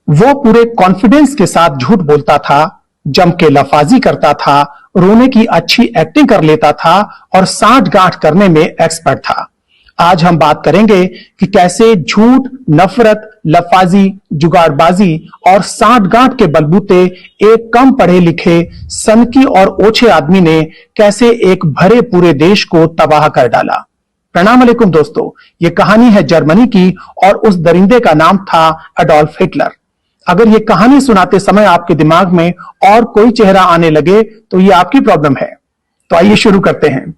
वो पूरे कॉन्फिडेंस के साथ झूठ बोलता था, जम के लफाजी करता था, रोने की अच्छी एक्टिंग कर लेता था और साठ गांठ करने में एक्सपर्ट था। आज हम बात करेंगे कि कैसे झूठ, नफरत, लफाजी, जुगाड़बाजी और साठ गांठ के बलबूते एक कम पढ़े लिखे, सनकी और ओछे आदमी ने कैसे एक भरे पूरे देश को तबाह कर डाला। प्रणाम अलैकुम दोस्तों, ये कहानी है जर्मनी की और उस दरिंदे का नाम था एडोल्फ हिटलर। अगर ये कहानी सुनाते समय आपके दिमाग में और कोई चेहरा आने लगे तो ये आपकी प्रॉब्लम है। तो आइए शुरू करते हैं।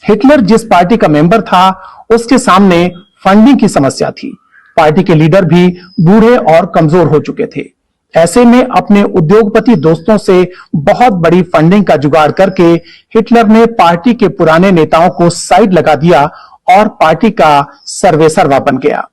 हिटलर जिस पार्टी का मेंबर था उसके सामने फंडिंग की समस्या थी। पार्टी के लीडर भी बूढ़े और कमजोर हो चुके थे। ऐसे में अपने उद्योगपति दोस्तों से बहुत बड़ी फंडिंग का जुगाड़ करके हिटलर ने पार्टी के पुराने नेताओं को साइड लगा दिया और पार्टी का सर्वेसर्वा बन गया।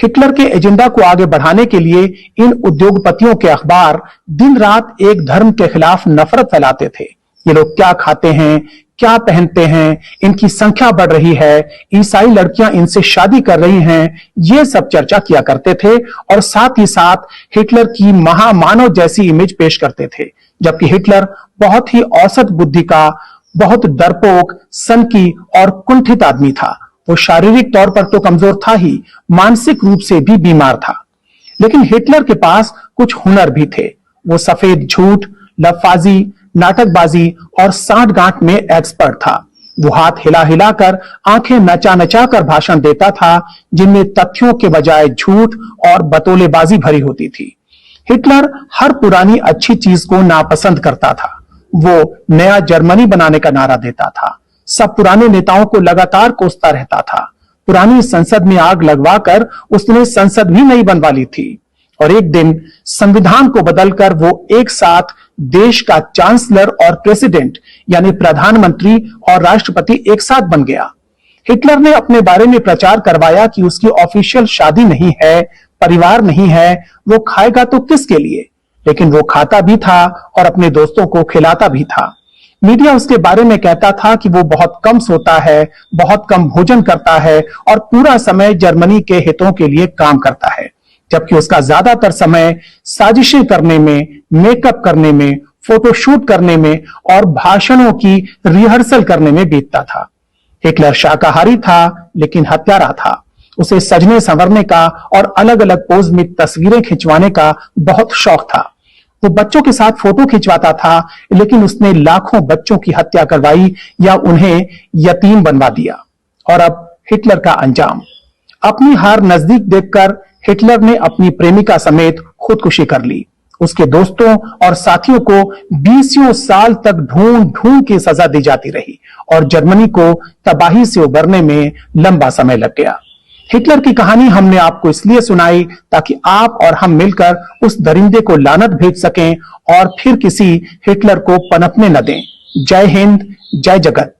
हिटलर के एजेंडा को आगे बढ़ाने के लिए इन उद्योगपतियों के अखबार दिन रात एक धर्म के खिलाफ नफरत फैलाते थे। ये लोग क्या खाते हैं, क्या पहनते हैं, इनकी संख्या बढ़ रही है, ईसाई लड़कियां इनसे शादी कर रही हैं, ये सब चर्चा किया करते थे और साथ ही साथ हिटलर की महामानव जैसी इमेज पेश करते थे। जबकि हिटलर बहुत ही औसत बुद्धि का, बहुत डरपोक, सनकी और कुंठित आदमी था। वो शारीरिक तौर पर तो कमजोर था ही, मानसिक रूप से भी बीमार था। लेकिन हिटलर के पास कुछ हुनर भी थे। वो सफेद झूठ, लफाजी, नाटकबाजी और साठ गांठ में एक्सपर्ट था। वो हाथ हिला हिलाकर, आंखें नचा नचा कर भाषण देता था, जिनमें तथ्यों के बजाय झूठ और बतौलेबाजी भरी होती थी। हिटलर हर पुरानी अच्छी चीज को नापसंद करता था। वो नया जर्मनी बनाने का नारा देता था। सब पुराने नेताओं को लगातार कोसता रहता था। पुरानी संसद में आग लगवाकर उसने संसद भी नई बनवा ली थी और एक दिन संविधान को बदलकर वो एक साथ देश का चांसलर और प्रेसिडेंट यानी प्रधानमंत्री और राष्ट्रपति एक साथ बन गया। हिटलर ने अपने बारे में प्रचार करवाया कि उसकी ऑफिशियल शादी नहीं है, परिवार नहीं है, वो खाएगा तो किसके लिए, लेकिन वो खाता भी था और अपने दोस्तों को खिलाता भी था। मीडिया उसके बारे में कहता था कि वो बहुत कम सोता है, बहुत कम भोजन करता है और पूरा समय जर्मनी के हितों के लिए काम करता है, जबकि उसका ज्यादातर समय साजिशें करने में, मेकअप करने में, फोटोशूट करने में और भाषणों की रिहर्सल करने में बीतता था। हिटलर शाकाहारी था लेकिन हत्यारा था। उसे सजने संवरने का और अलग अलग पोज में तस्वीरें खिंचवाने का बहुत शौक था। वो बच्चों के साथ फोटो खिंचवाता था, लेकिन उसने लाखों बच्चों की हत्या करवाई या उन्हें यतीम बनवा दिया। और अब हिटलर का अंजाम। अपनी हार नजदीक देखकर हिटलर ने अपनी प्रेमिका समेत खुदकुशी कर ली। उसके दोस्तों और साथियों को 20 साल तक ढूंढ ढूंढ के सजा दी जाती रही और जर्मनी को तबाही से उबरने में लंबा समय लग गया। हिटलर की कहानी हमने आपको इसलिए सुनाई ताकि आप और हम मिलकर उस दरिंदे को लानत भेज सकें और फिर किसी हिटलर को पनपने न दें। जय हिंद, जय जगत।